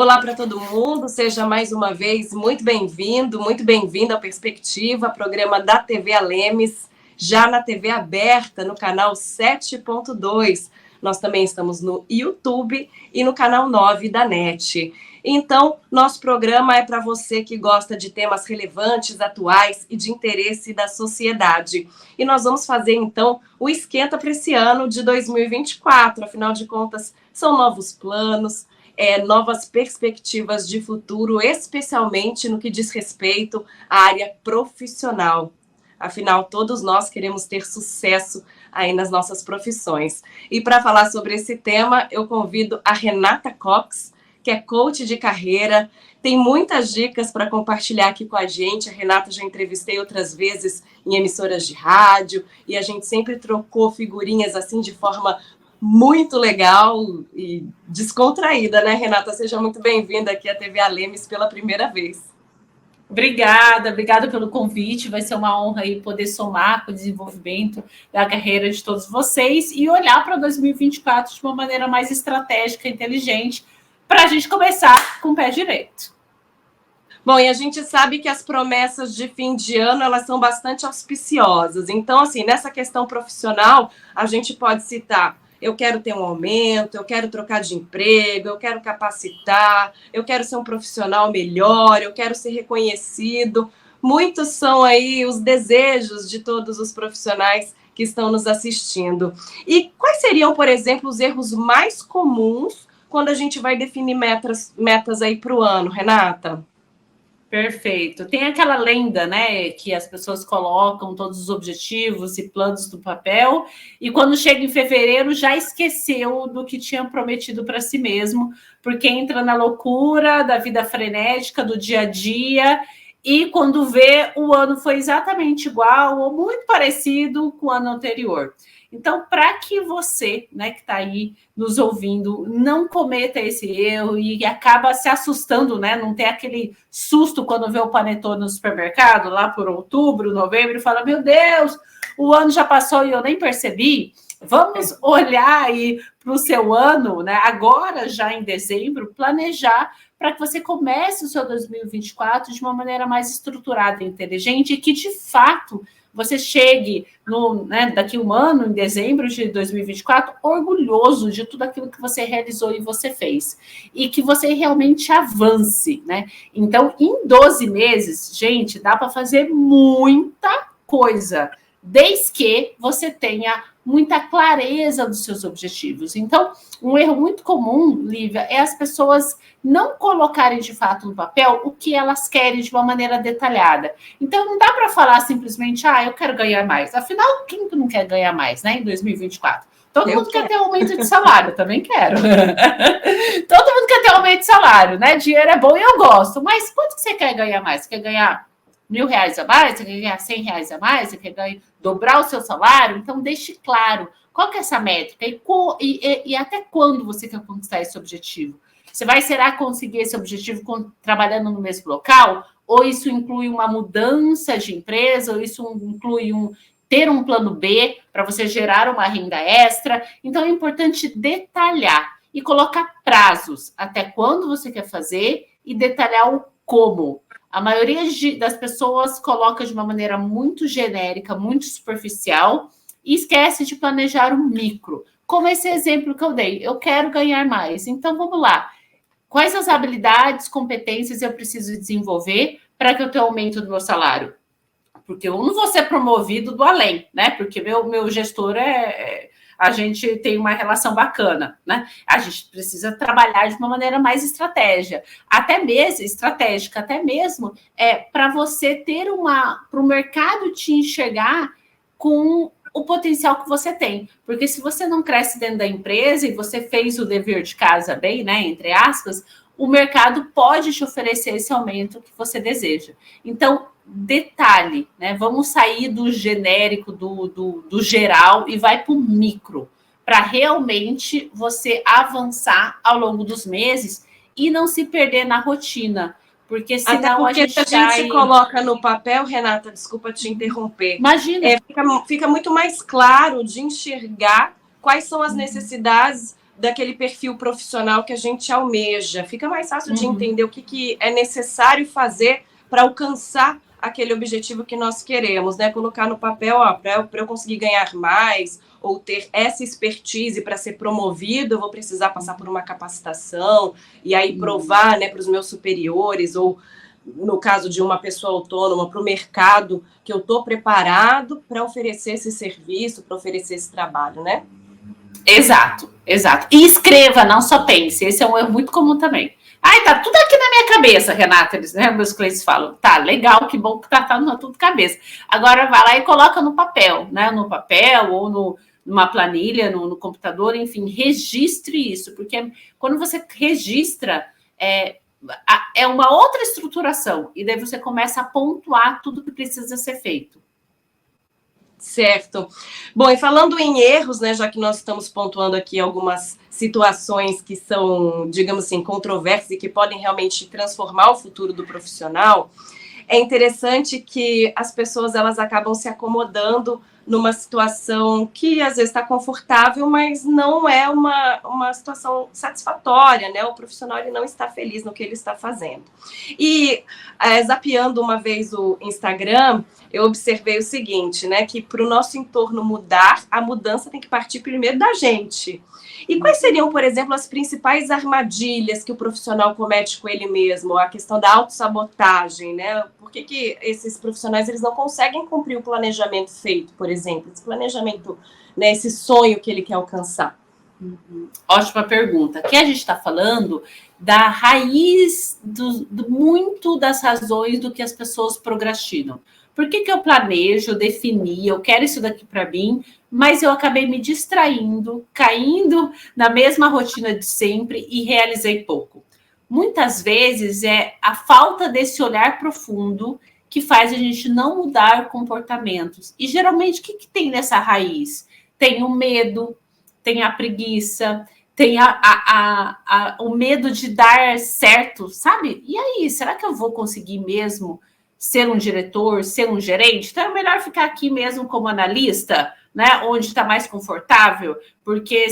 Olá para todo mundo, seja mais uma vez muito bem-vindo, muito bem-vinda ao Perspectiva, programa da TV Alemes, já na TV aberta, no canal 7.2. Nós também estamos no YouTube e no canal 9 da NET. Então, nosso programa é para você que gosta de temas relevantes, atuais e de interesse da sociedade. E nós vamos fazer, então, o esquenta para esse ano de 2024. Afinal de contas, são novos planos, novas perspectivas de futuro, especialmente no que diz respeito à área profissional. Afinal, todos nós queremos ter sucesso aí nas nossas profissões. E para falar sobre esse tema, eu convido a Renata Cox, que é coach de carreira, tem muitas dicas para compartilhar aqui com a gente. A Renata já entrevistei outras vezes em emissoras de rádio e a gente sempre trocou figurinhas assim de forma muito legal e descontraída, né, Renata? Seja muito bem-vinda aqui à TV Alemes pela primeira vez. Obrigada pelo convite. Vai ser uma honra aí poder somar com o desenvolvimento da carreira de todos vocês e olhar para 2024 de uma maneira mais estratégica e inteligente para a gente começar com o pé direito. Bom, e a gente sabe que as promessas de fim de ano, elas são bastante auspiciosas. Então, assim, nessa questão profissional, a gente pode citar: eu quero ter um aumento, eu quero trocar de emprego, eu quero capacitar, eu quero ser um profissional melhor, eu quero ser reconhecido. Muitos são aí os desejos de todos os profissionais que estão nos assistindo. E quais seriam, por exemplo, os erros mais comuns quando a gente vai definir metas aí para o ano, Renata? Perfeito. Tem aquela lenda, né, que as pessoas colocam todos os objetivos e planos no papel e quando chega em fevereiro já esqueceu do que tinha prometido para si mesmo, porque entra na loucura da vida frenética, do dia a dia, e quando vê, o ano foi exatamente igual ou muito parecido com o ano anterior. Então, para que você, né, que está aí nos ouvindo, não cometa esse erro e acaba se assustando, né? Não tem aquele susto quando vê o panetone no supermercado, lá por outubro, novembro, e fala: meu Deus, o ano já passou e eu nem percebi. Vamos olhar aí para o seu ano, né? Agora, já em dezembro, planejar para que você comece o seu 2024 de uma maneira mais estruturada e inteligente e que, de fato, você chegue daqui um ano, em dezembro de 2024, orgulhoso de tudo aquilo que você realizou e você fez. E que você realmente avance, né? Então, em 12 meses, gente, dá para fazer muita coisa, desde que você tenha muita clareza dos seus objetivos. Então, um erro muito comum, Lívia, é as pessoas não colocarem de fato no papel o que elas querem de uma maneira detalhada. Então, não dá para falar simplesmente: eu quero ganhar mais. Afinal, quem não quer ganhar mais, né, em 2024? Todo mundo quer ter aumento de salário, também quero. Todo mundo quer ter aumento de salário, né? Dinheiro é bom e eu gosto. Mas quanto que você quer ganhar mais? Você quer ganhar R$1.000 a mais? Você quer ganhar R$100 a mais? Você quer dobrar o seu salário? Então, deixe claro qual que é essa métrica e até quando você quer conquistar esse objetivo. Será conseguir esse objetivo trabalhando no mesmo local? Ou isso inclui uma mudança de empresa? Ou isso inclui ter um plano B para você gerar uma renda extra? Então, é importante detalhar e colocar prazos até quando você quer fazer e detalhar o como. A maioria das pessoas coloca de uma maneira muito genérica, muito superficial e esquece de planejar o micro. Como esse exemplo que eu dei, eu quero ganhar mais. Então, vamos lá. Quais as habilidades, competências eu preciso desenvolver para que eu tenha aumento do meu salário? Porque eu não vou ser promovido do além, né? Porque meu gestor a gente tem uma relação bacana, né? A gente precisa trabalhar de uma maneira mais estratégica, até mesmo para você ter para o mercado te enxergar com o potencial que você tem. Porque se você não cresce dentro da empresa e você fez o dever de casa bem, né, entre aspas, o mercado pode te oferecer esse aumento que você deseja. Então, detalhe, né? Vamos sair do genérico, do geral e vai para o micro, para realmente você avançar ao longo dos meses e não se perder na rotina. Porque senão a gente se coloca no papel, Renata, desculpa te interromper. Imagina. Fica muito mais claro de enxergar quais são as necessidades daquele perfil profissional que a gente almeja. Fica mais fácil de entender o que é necessário fazer para alcançar aquele objetivo que nós queremos, né? Colocar no papel, para eu conseguir ganhar mais ou ter essa expertise para ser promovido, eu vou precisar passar por uma capacitação e aí provar, né, para os meus superiores ou, no caso de uma pessoa autônoma, para o mercado, que eu estou preparado para oferecer esse serviço, para oferecer esse trabalho, né? Exato, exato. E escreva, não só pense. Esse é um erro muito comum também. Ai, tá tudo aqui na minha cabeça, Renata. Eles, né, meus clientes falam, tá, legal, que bom que tá tudo cabeça. Agora vai lá e coloca no papel, né? No papel ou numa planilha, no computador, enfim, registre isso, porque quando você registra, é uma outra estruturação, e daí você começa a pontuar tudo que precisa ser feito. Certo. Bom, e falando em erros, né, já que nós estamos pontuando aqui algumas situações que são, digamos assim, controversas e que podem realmente transformar o futuro do profissional, é interessante que as pessoas elas acabam se acomodando numa situação que às vezes está confortável, mas não é uma situação satisfatória, né? O profissional ele não está feliz no que ele está fazendo. E zapeando uma vez o Instagram, eu observei o seguinte, né? Que para o nosso entorno mudar, a mudança tem que partir primeiro da gente. E quais seriam, por exemplo, as principais armadilhas que o profissional comete com ele mesmo? A questão da autossabotagem, né? Por que esses profissionais eles não conseguem cumprir o planejamento feito, por exemplo? Esse planejamento, né, esse sonho que ele quer alcançar. Ótima pergunta. Aqui a gente está falando da raiz muito das razões do que as pessoas procrastinam. Por que eu planejo, defini, eu quero isso daqui para mim, mas eu acabei me distraindo, caindo na mesma rotina de sempre e realizei pouco. Muitas vezes é a falta desse olhar profundo que faz a gente não mudar comportamentos. E geralmente o que tem nessa raiz? Tem o medo, tem a preguiça, tem o medo de dar certo, sabe? E aí, será que eu vou conseguir mesmo ser um diretor, ser um gerente? Então é melhor ficar aqui mesmo como analista, né? Onde está mais confortável, porque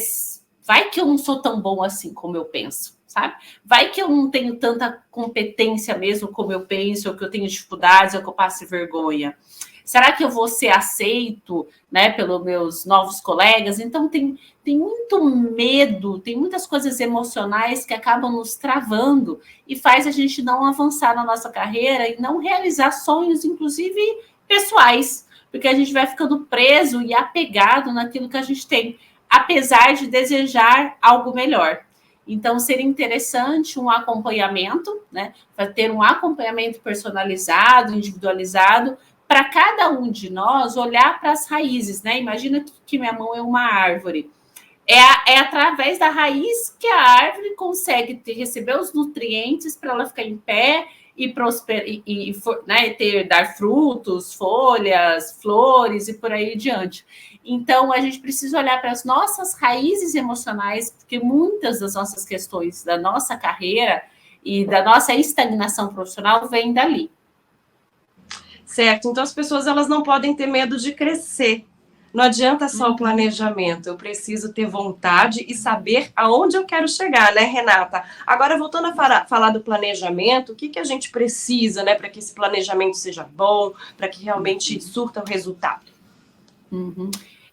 vai que eu não sou tão bom assim como eu penso, sabe? Vai que eu não tenho tanta competência mesmo como eu penso, ou que eu tenho dificuldades, ou que eu passe vergonha. Será que eu vou ser aceito, né, pelos meus novos colegas? Então, tem muito medo, tem muitas coisas emocionais que acabam nos travando e faz a gente não avançar na nossa carreira e não realizar sonhos, inclusive pessoais, porque a gente vai ficando preso e apegado naquilo que a gente tem, apesar de desejar algo melhor. Então, seria interessante um acompanhamento, né, para ter um acompanhamento personalizado, individualizado, para cada um de nós olhar para as raízes, né? Imagina que minha mão é uma árvore. É através da raiz que a árvore consegue receber os nutrientes para ela ficar em pé e prosperar, né, dar frutos, folhas, flores e por aí adiante. Então, a gente precisa olhar para as nossas raízes emocionais, porque muitas das nossas questões da nossa carreira e da nossa estagnação profissional vêm dali. Certo, então as pessoas elas não podem ter medo de crescer. Não adianta só o planejamento, eu preciso ter vontade e saber aonde eu quero chegar, né, Renata? Agora, voltando a falar do planejamento, o que a gente precisa, né, para que esse planejamento seja bom, para que realmente surta o resultado?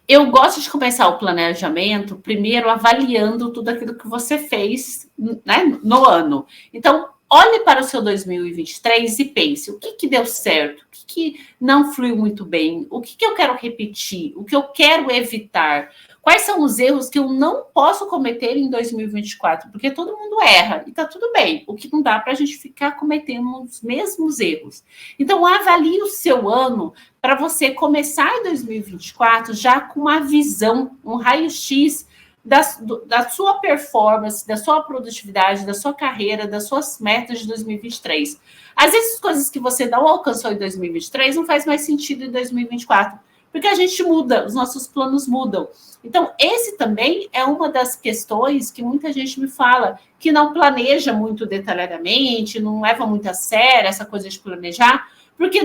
Eu gosto de começar o planejamento primeiro avaliando tudo aquilo que você fez, né, no ano. Então, olhe para o seu 2023 e pense, o que deu certo? O que não fluiu muito bem? O que eu quero repetir? O que eu quero evitar? Quais são os erros que eu não posso cometer em 2024? Porque todo mundo erra e está tudo bem. O que não dá para a gente ficar cometendo os mesmos erros. Então, avalie o seu ano para você começar em 2024 já com uma visão, um raio-x da sua performance, da sua produtividade, da sua carreira, das suas metas de 2023. Às vezes, as coisas que você não alcançou em 2023 não faz mais sentido em 2024, porque a gente muda, os nossos planos mudam. Então, esse também é uma das questões que muita gente me fala, que não planeja muito detalhadamente, não leva muito a sério essa coisa de planejar, porque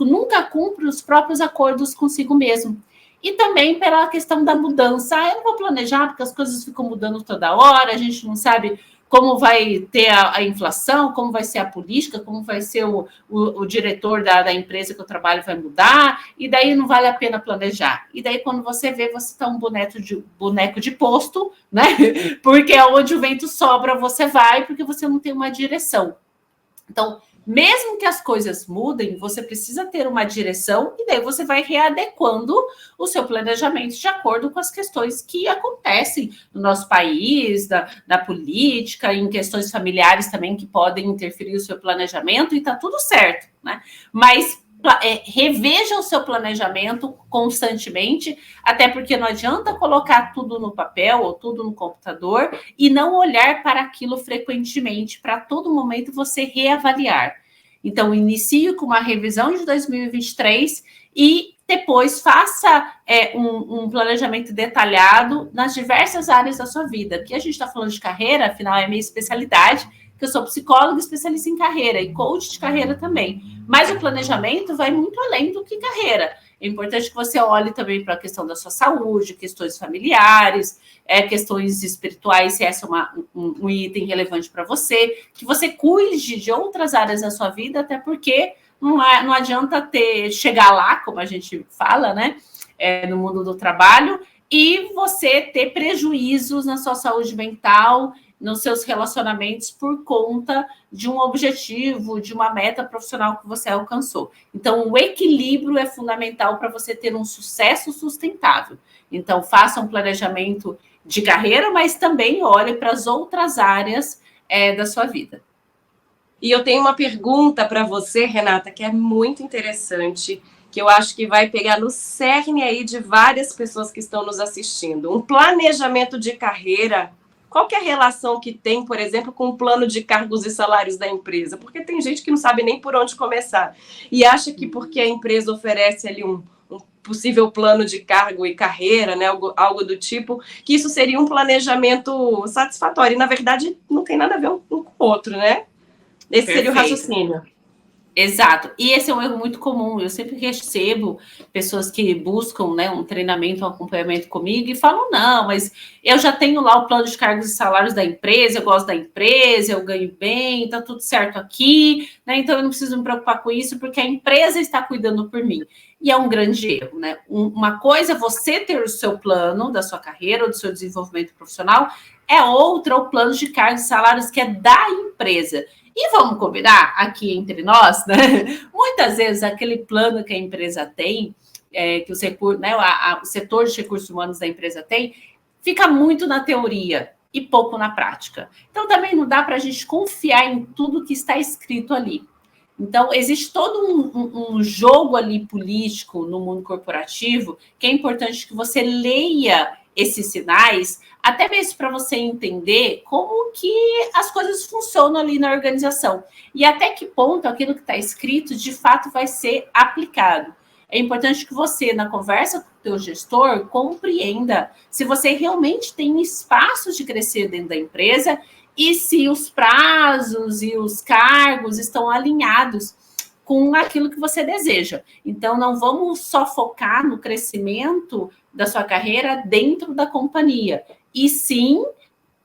nunca cumpre os próprios acordos consigo mesmo. E também pela questão da mudança. Eu não vou planejar, porque as coisas ficam mudando toda hora, a gente não sabe como vai ter a inflação, como vai ser a política, como vai ser o diretor da empresa que eu trabalho vai mudar, e daí não vale a pena planejar. E daí, quando você vê, você está um boneco de posto, né? Porque é onde o vento sobra, você vai, porque você não tem uma direção. Então, mesmo que as coisas mudem, você precisa ter uma direção e daí você vai readequando o seu planejamento de acordo com as questões que acontecem no nosso país, na política, em questões familiares também que podem interferir no seu planejamento e está tudo certo, né? Mas reveja o seu planejamento constantemente, até porque não adianta colocar tudo no papel ou tudo no computador e não olhar para aquilo frequentemente, para todo momento você reavaliar. Então, inicie com uma revisão de 2023 e depois faça um planejamento detalhado nas diversas áreas da sua vida. Aqui a gente está falando de carreira, afinal é minha especialidade, que eu sou psicóloga especialista em carreira e coach de carreira também. Mas o planejamento vai muito além do que carreira. É importante que você olhe também para a questão da sua saúde, questões familiares, questões espirituais, se essa é um item relevante para você, que você cuide de outras áreas da sua vida, até porque não adianta chegar lá, como a gente fala, né, no mundo do trabalho, e você ter prejuízos na sua saúde mental, nos seus relacionamentos por conta de um objetivo, de uma meta profissional que você alcançou. Então, o equilíbrio é fundamental para você ter um sucesso sustentável. Então, faça um planejamento de carreira, mas também olhe para as outras áreas da sua vida. E eu tenho uma pergunta para você, Renata, que é muito interessante, que eu acho que vai pegar no cerne aí de várias pessoas que estão nos assistindo. Um planejamento de carreira, qual que é a relação que tem, por exemplo, com o plano de cargos e salários da empresa? Porque tem gente que não sabe nem por onde começar e acha que porque a empresa oferece ali um possível plano de cargo e carreira, né, algo do tipo, que isso seria um planejamento satisfatório. E, na verdade, não tem nada a ver um com o outro, né? Esse seria o raciocínio. Exato. E esse é um erro muito comum. Eu sempre recebo pessoas que buscam, né, um treinamento, um acompanhamento comigo e falam, não, mas eu já tenho lá o plano de cargos e salários da empresa, eu gosto da empresa, eu ganho bem, tá tudo certo aqui, né? Então eu não preciso me preocupar com isso porque a empresa está cuidando por mim. E é um grande erro, né? Uma coisa é você ter o seu plano da sua carreira ou do seu desenvolvimento profissional, é outra o plano de cargos e salários que é da empresa. E vamos combinar aqui entre nós, né? Muitas vezes aquele plano que a empresa tem, que o setor de recursos humanos da empresa tem, fica muito na teoria e pouco na prática. Então também não dá para a gente confiar em tudo que está escrito ali. Então, existe todo um jogo ali político no mundo corporativo que é importante que você leia esses sinais, até mesmo para você entender como que as coisas funcionam ali na organização e até que ponto aquilo que está escrito de fato vai ser aplicado. É importante que você, na conversa com o teu gestor, compreenda se você realmente tem espaço de crescer dentro da empresa e se os prazos e os cargos estão alinhados com aquilo que você deseja. Então, não vamos só focar no crescimento da sua carreira dentro da companhia, e sim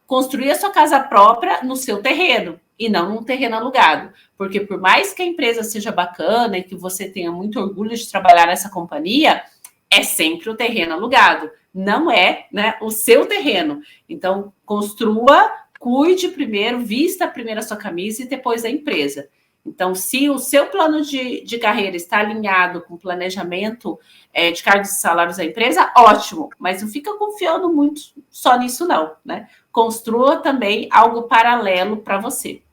construir a sua casa própria no seu terreno, e não num terreno alugado. Porque por mais que a empresa seja bacana e que você tenha muito orgulho de trabalhar nessa companhia, é sempre o terreno alugado, não é, né, o seu terreno. Então, construa, cuide primeiro, vista primeiro a sua camisa e depois a empresa. Então, se o seu plano de carreira está alinhado com o planejamento de cargos e salários da empresa, ótimo, mas não fica confiando muito só nisso, não, né? Construa também algo paralelo para você.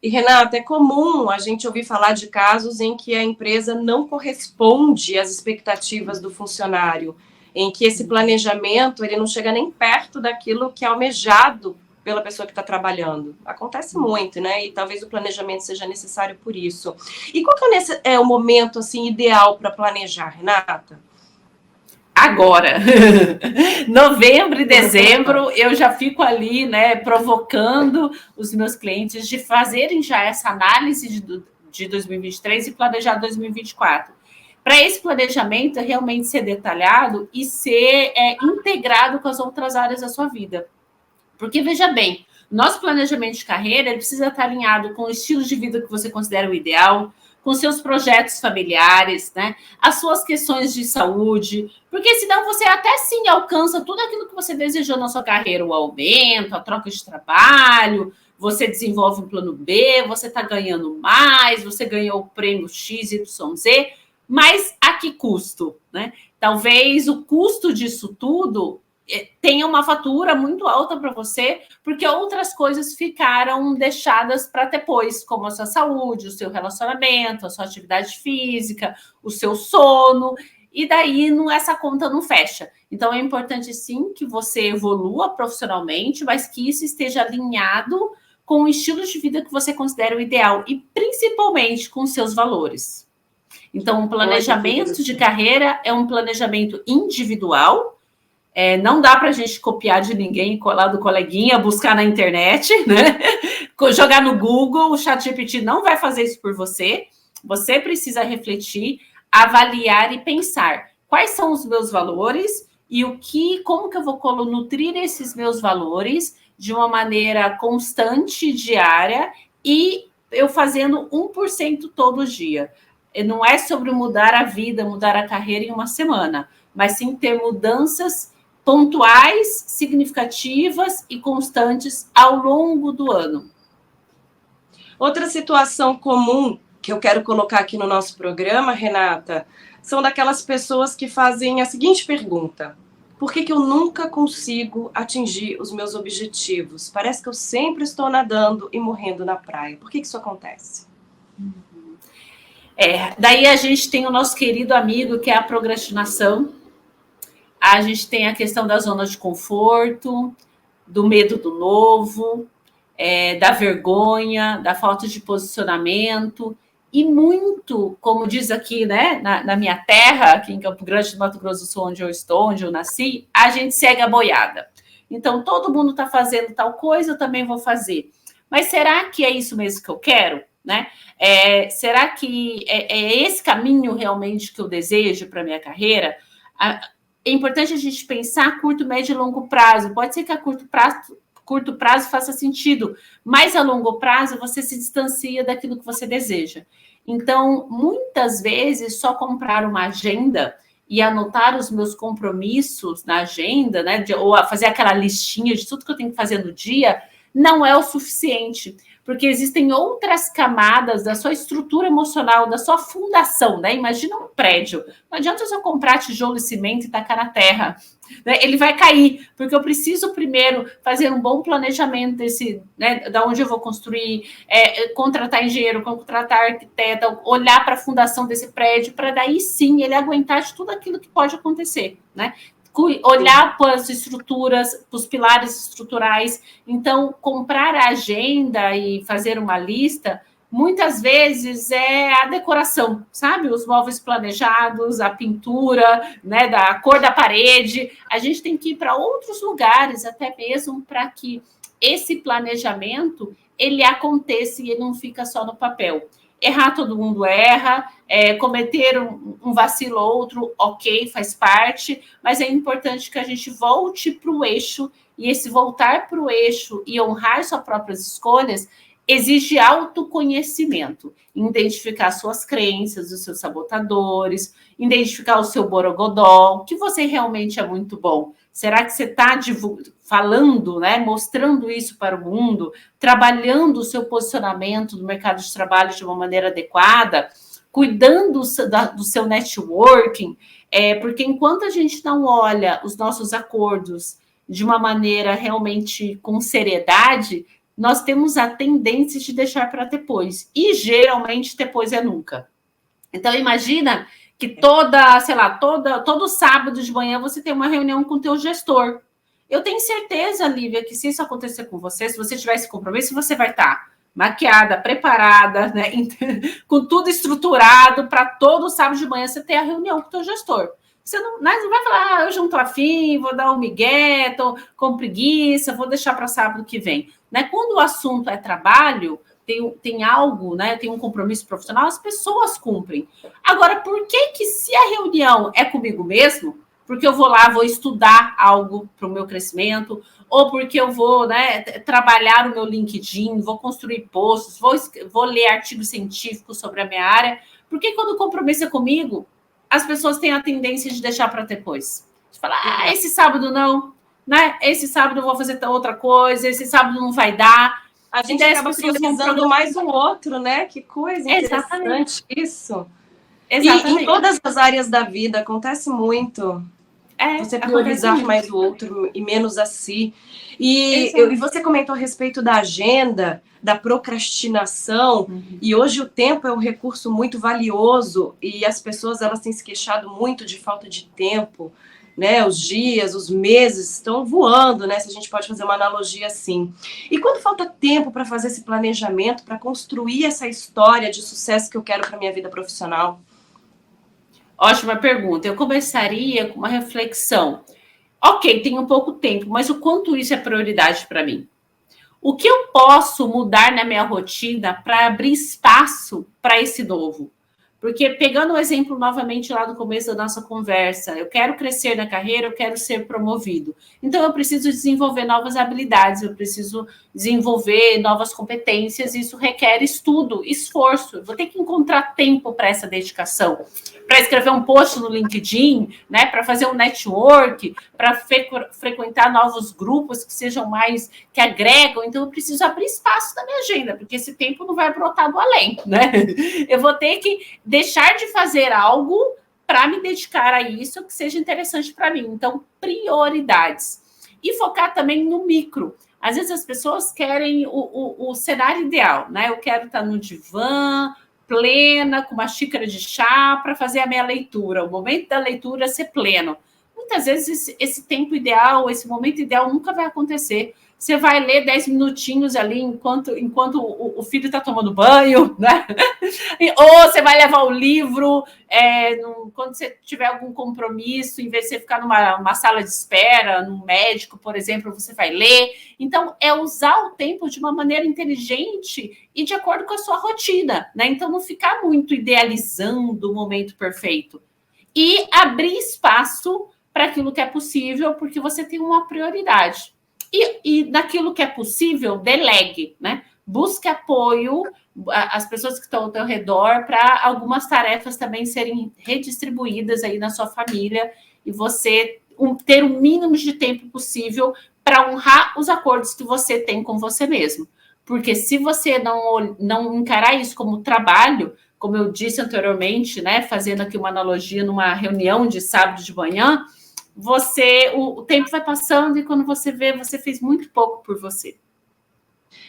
E, Renata, é comum a gente ouvir falar de casos em que a empresa não corresponde às expectativas do funcionário, em que esse planejamento ele não chega nem perto daquilo que é almejado pela pessoa que está trabalhando. Acontece muito, né? E talvez o planejamento seja necessário por isso. E qual que é o momento assim ideal para planejar, Renata? Agora, novembro e dezembro, eu já fico ali, né, provocando os meus clientes de fazerem já essa análise de 2023 e planejar 2024. para esse planejamento realmente ser detalhado e ser integrado com as outras áreas da sua vida. Porque, veja bem, nosso planejamento de carreira ele precisa estar alinhado com o estilo de vida que você considera o ideal, com seus projetos familiares, né? As suas questões de saúde, porque senão você até sim alcança tudo aquilo que você desejou na sua carreira, o aumento, a troca de trabalho, você desenvolve um plano B, você está ganhando mais, você ganhou o prêmio XYZ, mas a que custo, né? Talvez o custo disso tudo tenha uma fatura muito alta para você, porque outras coisas ficaram deixadas para depois, como a sua saúde, o seu relacionamento, a sua atividade física, o seu sono, e daí essa conta não fecha. Então, é importante, sim, que você evolua profissionalmente, mas que isso esteja alinhado com o estilo de vida que você considera o ideal, e principalmente com os seus valores. Então, um planejamento de carreira é um planejamento individual. Não dá para a gente copiar de ninguém, colar do coleguinha, buscar na internet, né? Jogar no Google, o ChatGPT não vai fazer isso por você. Você precisa refletir, avaliar e pensar quais são os meus valores e como que eu vou nutrir esses meus valores de uma maneira constante, diária, e eu fazendo 1% todo dia. Não é sobre mudar a vida, mudar a carreira em uma semana, mas sim ter mudanças pontuais, significativas e constantes ao longo do ano. Outra situação comum que eu quero colocar aqui no nosso programa, Renata, são daquelas pessoas que fazem a seguinte pergunta: por que eu nunca consigo atingir os meus objetivos? Parece que eu sempre estou nadando e morrendo na praia. Por que isso acontece? Daí a gente tem o nosso querido amigo, que é a procrastinação. A gente tem a questão da zona de conforto, do medo do novo, da vergonha, da falta de posicionamento, e muito, como diz aqui, né, na minha terra, aqui em Campo Grande, no Mato Grosso do Sul, onde eu estou, onde eu nasci, a gente segue a boiada. Então, todo mundo está fazendo tal coisa, eu também vou fazer. Mas será que é isso mesmo que eu quero? Né? Será que é esse caminho realmente que eu desejo para a minha carreira? É importante a gente pensar a curto, médio e longo prazo. Pode ser que a curto prazo faça sentido, mas a longo prazo você se distancia daquilo que você deseja. Então, muitas vezes, só comprar uma agenda e anotar os meus compromissos na agenda, né, ou fazer aquela listinha de tudo que eu tenho que fazer no dia, não é o suficiente, porque existem outras camadas da sua estrutura emocional, da sua fundação, né? Imagina um prédio. Não adianta eu comprar tijolo e cimento e tacar na terra, né? Ele vai cair, porque eu preciso primeiro fazer um bom planejamento né, da onde eu vou construir, contratar engenheiro, contratar arquiteto, olhar para a fundação desse prédio, para daí sim ele aguentar de tudo aquilo que pode acontecer, né? Olhar para as estruturas, para os pilares estruturais. Então, comprar a agenda e fazer uma lista, muitas vezes é a decoração, sabe? Os móveis planejados, a pintura, né, da cor da parede. A gente tem que ir para outros lugares, até mesmo para que esse planejamento ele aconteça e ele não fica só no papel. Errar, todo mundo erra, cometer um vacilo ou outro, ok, faz parte, mas é importante que a gente volte para o eixo, e esse voltar para o eixo e honrar suas próprias escolhas exige autoconhecimento, identificar suas crenças, os seus sabotadores, identificar o seu borogodó, o que você realmente é muito bom. Será que você está falando, né, mostrando isso para o mundo, trabalhando o seu posicionamento no mercado de trabalho de uma maneira adequada, cuidando do seu networking? Porque enquanto a gente não olha os nossos acordos de uma maneira realmente com seriedade, nós temos a tendência de deixar para depois. E geralmente depois é nunca. Então, imagina que todo sábado de manhã você tem uma reunião com o teu gestor. Eu tenho certeza, Lívia, que se isso acontecer com você, se você tiver esse compromisso, você vai estar maquiada, preparada, né, com tudo estruturado para todo sábado de manhã você ter a reunião com o teu gestor. Você não vai falar, hoje não estou afim, vou dar um migué, estou com preguiça, vou deixar para sábado que vem. Né? Quando o assunto é trabalho, tem algo, né? Tem um compromisso profissional, as pessoas cumprem. Agora, por que se a reunião é comigo mesmo, porque eu vou lá, vou estudar algo para o meu crescimento, ou porque eu vou, né, trabalhar o meu LinkedIn, vou construir posts, vou ler artigos científicos sobre a minha área, porque quando o compromisso é comigo, as pessoas têm a tendência de deixar para depois. De falar, esse sábado não, né? Esse sábado eu vou fazer outra coisa, esse sábado não vai dar. A gente acaba priorizando mais o outro, né? Que coisa interessante isso. Exatamente. E em todas as áreas da vida acontece muito. Você priorizar mais o outro e menos a si. E você comentou a respeito da agenda, da procrastinação, e hoje o tempo é um recurso muito valioso e as pessoas elas têm se queixado muito de falta de tempo, né? Os dias, os meses estão voando, né? Se a gente pode fazer uma analogia assim. E quando falta tempo para fazer esse planejamento, para construir essa história de sucesso que eu quero para minha vida profissional? Ótima pergunta. Eu começaria com uma reflexão. Ok, tenho pouco tempo, mas o quanto isso é prioridade para mim? O que eu posso mudar na minha rotina para abrir espaço para esse novo? Porque, pegando o exemplo novamente lá do começo da nossa conversa, eu quero crescer na carreira, eu quero ser promovido. Então, eu preciso desenvolver novas habilidades, eu preciso desenvolver novas competências, isso requer estudo, esforço. Eu vou ter que encontrar tempo para essa dedicação, para escrever um post no LinkedIn, né, para fazer um network, para frequentar novos grupos que sejam mais, que agregam. Então, eu preciso abrir espaço na minha agenda, porque esse tempo não vai brotar do além, né? Eu vou ter que deixar de fazer algo para me dedicar a isso que seja interessante para mim. Então, prioridades. E focar também no micro. Às vezes as pessoas querem o cenário ideal, né? Eu quero estar no divã, plena, com uma xícara de chá para fazer a minha leitura. O momento da leitura ser pleno. Muitas vezes esse tempo ideal, esse momento ideal nunca vai acontecer. Você vai ler 10 minutinhos ali enquanto o filho está tomando banho, né? Ou você vai levar o livro quando você tiver algum compromisso, em vez de você ficar numa sala de espera, num médico, por exemplo, você vai ler. Então, é usar o tempo de uma maneira inteligente e de acordo com a sua rotina, né? Então, não ficar muito idealizando o momento perfeito. E abrir espaço para aquilo que é possível, porque você tem uma prioridade. E naquilo que é possível, delegue, né? Busque apoio, as pessoas que estão ao teu redor, para algumas tarefas também serem redistribuídas aí na sua família e você ter o mínimo de tempo possível para honrar os acordos que você tem com você mesmo. Porque se você não encarar isso como trabalho, como eu disse anteriormente, né? Fazendo aqui uma analogia numa reunião de sábado de manhã, o tempo vai passando e quando você vê, você fez muito pouco por você.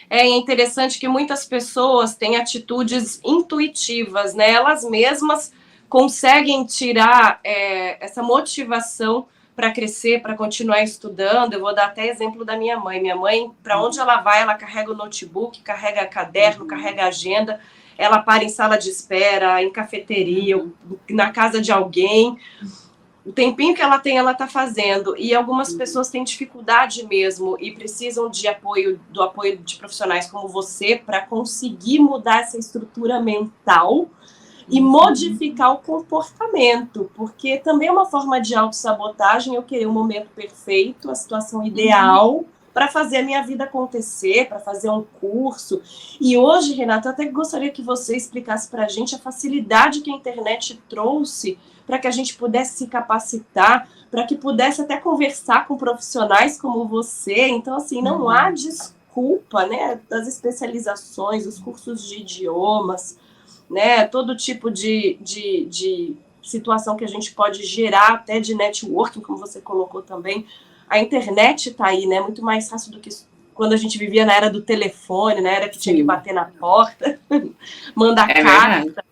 É interessante que muitas pessoas têm atitudes intuitivas, né? Elas mesmas conseguem tirar essa motivação para crescer, para continuar estudando. Eu vou dar até exemplo da minha mãe. Minha mãe, para onde ela vai, ela carrega o notebook, carrega caderno, carrega agenda. Ela para em sala de espera, em cafeteria, na casa de alguém. O tempinho que ela tem, ela está fazendo. E algumas pessoas têm dificuldade mesmo e precisam do apoio de profissionais como você para conseguir mudar essa estrutura mental e modificar o comportamento, porque também é uma forma de autossabotagem eu querer o momento perfeito, a situação ideal para fazer a minha vida acontecer, para fazer um curso. E hoje, Renata, eu até gostaria que você explicasse para a gente a facilidade que a internet trouxe para que a gente pudesse se capacitar, para que pudesse até conversar com profissionais como você. Então, assim, não há desculpa, né, das especializações, os cursos de idiomas, né, todo tipo de situação que a gente pode gerar, até de networking, como você colocou também. A internet está aí, né, muito mais fácil do que quando a gente vivia na era do telefone, na era que tinha que bater na porta, mandar carta.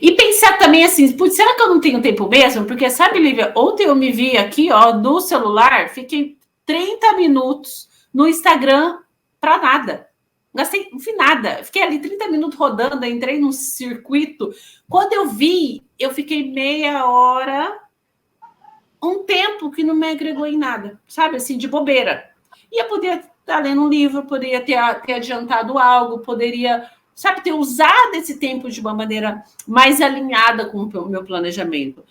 E pensar também assim, putz, será que eu não tenho tempo mesmo? Porque, sabe, Lívia, ontem eu me vi aqui, ó, no celular, fiquei 30 minutos no Instagram para nada. Não fiz nada. Fiquei ali 30 minutos rodando, entrei num circuito. Quando eu vi, eu fiquei meia hora, um tempo que não me agregou em nada, sabe, assim, de bobeira. E eu podia estar lendo um livro, poderia ter adiantado algo, poderia, sabe, ter usado esse tempo de uma maneira mais alinhada com o meu planejamento.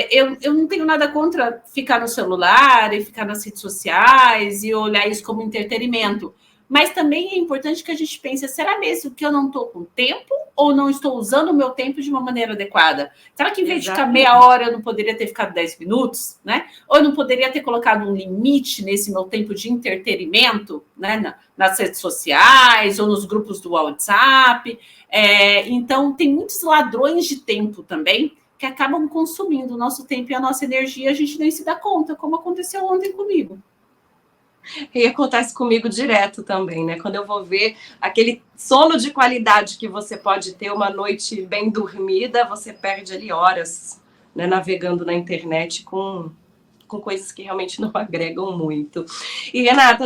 Eu não tenho nada contra ficar no celular e ficar nas redes sociais e olhar isso como entretenimento. Mas também é importante que a gente pense, será mesmo que eu não estou com tempo ou não estou usando o meu tempo de uma maneira adequada? Será que em vez de ficar meia hora eu não poderia ter ficado 10 minutos? Né? Ou eu não poderia ter colocado um limite nesse meu tempo de entretenimento, né? Nas redes sociais ou nos grupos do WhatsApp? Então, tem muitos ladrões de tempo também que acabam consumindo o nosso tempo e a nossa energia, a gente nem se dá conta, como aconteceu ontem comigo. E acontece comigo direto também, né? Quando eu vou ver aquele sono de qualidade que você pode ter, uma noite bem dormida, você perde ali horas, né, navegando na internet com coisas que realmente não agregam muito. E, Renata,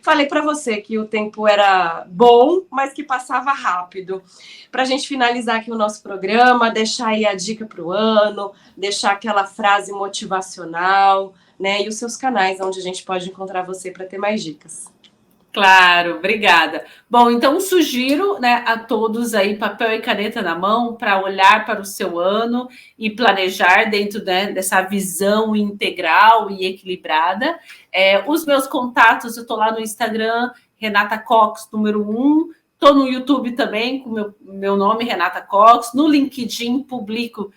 falei para você que o tempo era bom, mas que passava rápido. Para a gente finalizar aqui o nosso programa, deixar aí a dica para o ano, deixar aquela frase motivacional, né? E os seus canais onde a gente pode encontrar você para ter mais dicas. Claro, obrigada. Bom, então sugiro, né, a todos aí papel e caneta na mão para olhar para o seu ano e planejar dentro, né, dessa visão integral e equilibrada. Os meus contatos, eu estou lá no Instagram, Renata Cox, número 1. Estou no YouTube também, com meu nome, Renata Cox. No LinkedIn, publico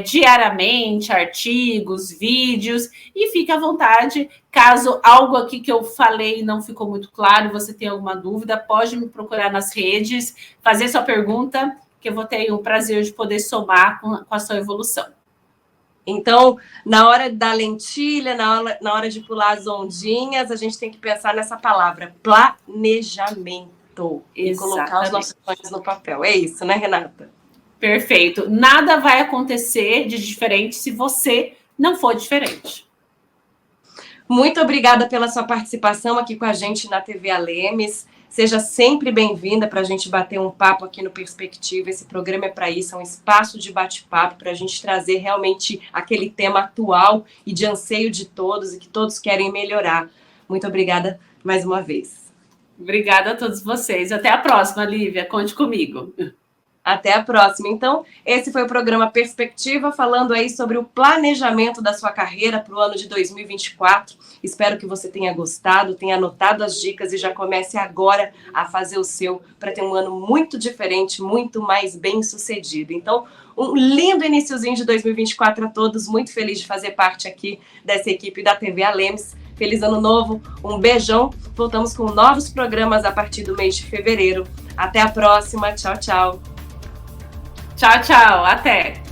diariamente artigos, vídeos, e fique à vontade. Caso algo aqui que eu falei não ficou muito claro, você tem alguma dúvida, pode me procurar nas redes, fazer sua pergunta, que eu vou ter o prazer de poder somar com a sua evolução. Então, na hora da lentilha, na hora de pular as ondinhas, a gente tem que pensar nessa palavra, planejamento. E colocar os nossos sonhos no papel. É isso, né, Renata? Perfeito. Nada vai acontecer de diferente se você não for diferente. Muito obrigada pela sua participação aqui com a gente na TV Alemes. Seja sempre bem-vinda para a gente bater um papo aqui no Perspectiva. Esse programa é para isso, é um espaço de bate-papo para a gente trazer realmente aquele tema atual e de anseio de todos e que todos querem melhorar. Muito obrigada mais uma vez. Obrigada a todos vocês. Até a próxima, Lívia. Conte comigo. Até a próxima. Então, esse foi o programa Perspectiva, falando aí sobre o planejamento da sua carreira para o ano de 2024. Espero que você tenha gostado, tenha anotado as dicas e já comece agora a fazer o seu para ter um ano muito diferente, muito mais bem sucedido. Então, um lindo iniciozinho de 2024 a todos. Muito feliz de fazer parte aqui dessa equipe da TV Alemes. Feliz ano novo, um beijão. Voltamos com novos programas a partir do mês de fevereiro. Até a próxima. Tchau, tchau. Tchau, tchau. Até.